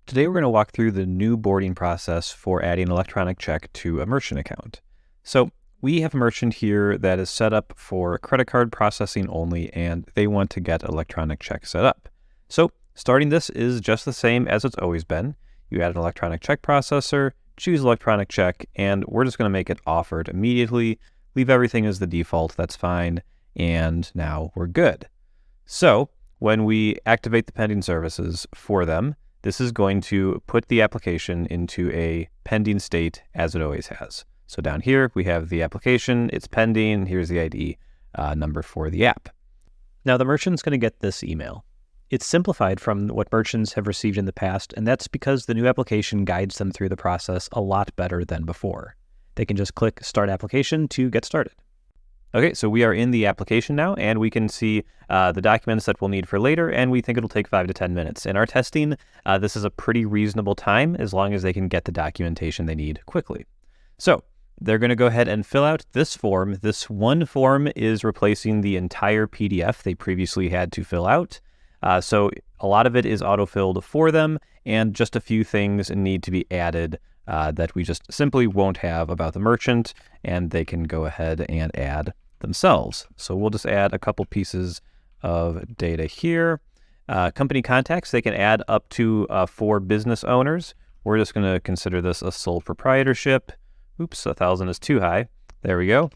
Today we're going to walk through the new boarding process for adding an electronic check to a merchant account. So we have a merchant here that is set up for credit card processing only, and they want to get electronic check set up. So starting this is just the same as it's always been. You add an electronic check processor, choose electronic check, and we're just going to make it offered immediately. Leave everything as the default, that's fine, and now we're good. So when we activate the pending services for them, this is going to put the application into a pending state as it always has. So down here, we have the application, it's pending, here's the ID number for the app. Now the merchant's going to get this email. It's simplified from what merchants have received in the past, and that's because the new application guides them through the process a lot better than before. They can just click Start Application to get started. Okay, so we are in the application now, and we can see the documents that we'll need for later, and we think it'll take 5 to 10 minutes. In our testing, this is a pretty reasonable time as long as they can get the documentation they need quickly. So they're going to go ahead and fill out this form. This one form is replacing the entire PDF they previously had to fill out. So a lot of it is auto-filled for them, and just a few things need to be added that we just simply won't have about the merchant, and they can go ahead and add themselves. So we'll just add a couple pieces of data here. Company contacts, they can add up to 4 business owners. We're just going to consider this a sole proprietorship. Oops, 1,000 is too high. There we go.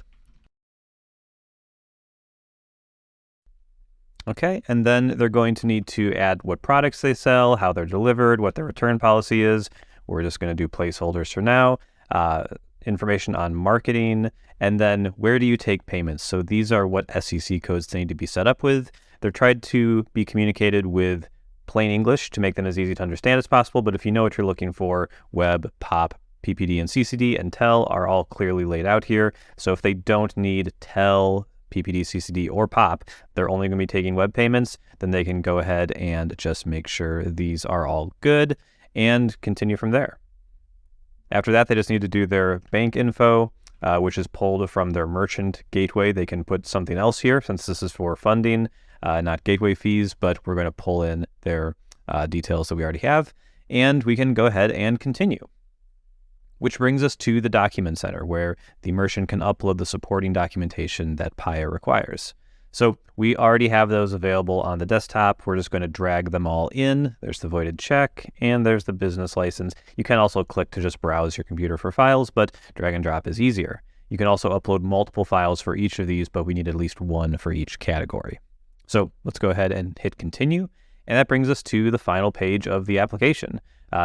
Okay, and then they're going to need to add what products they sell, how they're delivered, what their return policy is. We're just going to do placeholders for now, information on marketing, and then where do you take payments? So these are what SEC codes need to be set up with. They're tried to be communicated with plain English to make them as easy to understand as possible, but if you know what you're looking for, web, POP, PPD, and CCD, and TEL are all clearly laid out here. So if they don't need TEL, PPD, CCD, or POP, they're only going to be taking web payments, then they can go ahead and just make sure these are all good and continue from there. After that, they just need to do their bank info, which is pulled from their merchant gateway. They can put something else here since this is for funding, not gateway fees, but we're going to pull in their details that we already have, and we can go ahead and continue. Which brings us to the document center where the merchant can upload the supporting documentation that Paya requires. So we already have those available on the desktop. We're just going to drag them all in. There's the voided check and there's the business license. You can also click to just browse your computer for files, but drag and drop is easier. You can also upload multiple files for each of these, but we need at least one for each category. So let's go ahead and hit continue. And that brings us to the final page of the application.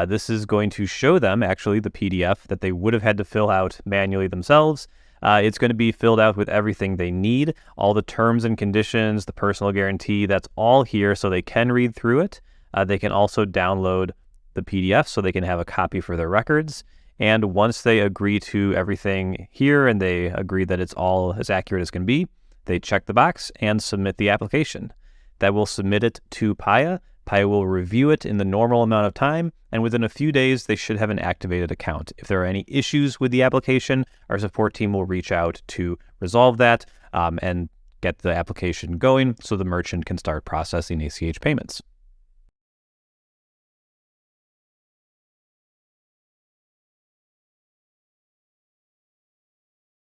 This is going to show them actually the PDF that they would have had to fill out manually themselves. It's going to be filled out with everything they need, all the terms and conditions, the personal guarantee, that's all here so they can read through it. They can also download the PDF so they can have a copy for their records. And once they agree to everything here and they agree that it's all as accurate as can be, they check the box and submit the application. That will submit it to Paya. Paya will review it in the normal amount of time, and within a few days, they should have an activated account. If there are any issues with the application, our support team will reach out to resolve that and get the application going so the merchant can start processing ACH payments.